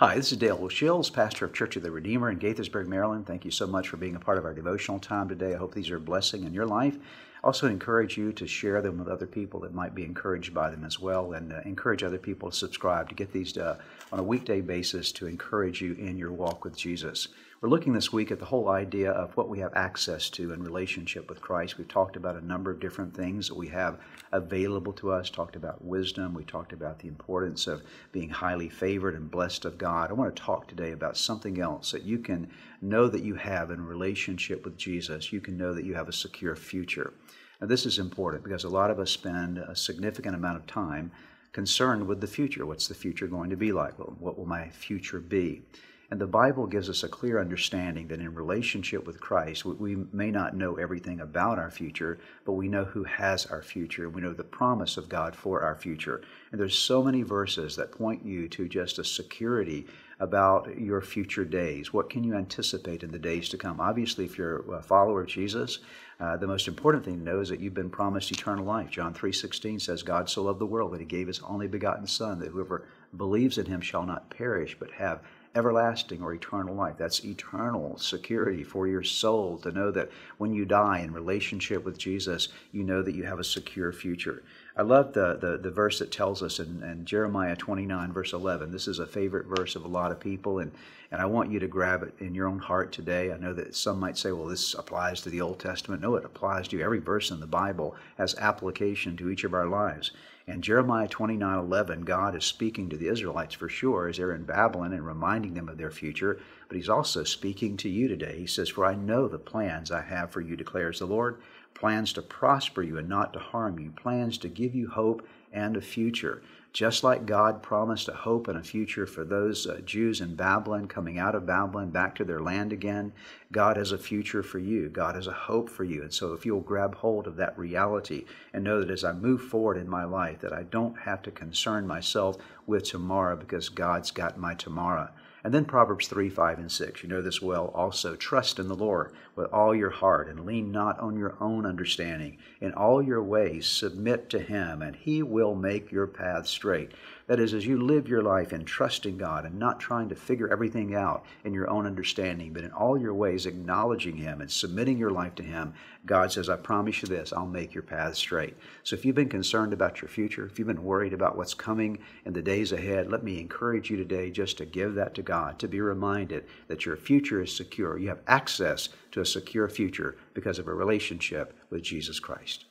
Hi, this is Dale O'Shills, pastor of Church of the Redeemer in Gaithersburg, Maryland. Thank you so much for being a part of our devotional time today. I hope these are a blessing in your life. I also encourage you to share them with other people that might be encouraged by them as well, and encourage other people to subscribe to get these on a weekday basis to encourage you in your walk with Jesus. We're looking this week at the whole idea of what we have access to in relationship with Christ. We've talked about a number of different things that we have available to us, talked about wisdom, we talked about the importance of being highly favored and blessed of God. I want to talk today about something else that you can know that you have in relationship with Jesus. You can know that you have a secure future. Now, this is important because a lot of us spend a significant amount of time concerned with the future. What's the future going to be like? Well, what will my future be? And the Bible gives us a clear understanding that in relationship with Christ, we may not know everything about our future, but we know who has our future. We know the promise of God for our future. And there's so many verses that point you to just a security about your future days. What can you anticipate in the days to come? Obviously, if you're a follower of Jesus, the most important thing to know is that you've been promised eternal life. John 3:16 says, God so loved the world that he gave his only begotten Son, that whoever believes in him shall not perish, but have everlasting or eternal life. That's eternal security for your soul to know that when you die in relationship with Jesus, you know that you have a secure future. I love the verse that tells us in Jeremiah 29, verse 11. This is a favorite verse of a lot of people, and I want you to grab it in your own heart today. I know that some might say, well, this applies to the Old Testament. No, it applies to you. Every verse in the Bible has application to each of our lives. And Jeremiah 29:11, God is speaking to the Israelites for sure as they're in Babylon and reminding them of their future, but he's also speaking to you today. He says, for I know the plans I have for you, declares the Lord, plans to prosper you and not to harm you, plans to give you hope and a future. Just like God promised a hope and a future for those Jews in Babylon coming out of Babylon back to their land again, God has a future for you. God has a hope for you. And so if you'll grab hold of that reality and know that as I move forward in my life, that I don't have to concern myself with tomorrow because God's got my tomorrow. And then Proverbs 3, 5, and 6. You know this well also. Trust in the Lord with all your heart and lean not on your own understanding. In all your ways submit to him, and he will make your path straight. That is, as you live your life in trusting God and not trying to figure everything out in your own understanding, but in all your ways acknowledging him and submitting your life to him, God says, I promise you this, I'll make your path straight. So if you've been concerned about your future, if you've been worried about what's coming in the days ahead, let me encourage you today just to give that to God, to be reminded that your future is secure. You have access to a secure future because of a relationship with Jesus Christ.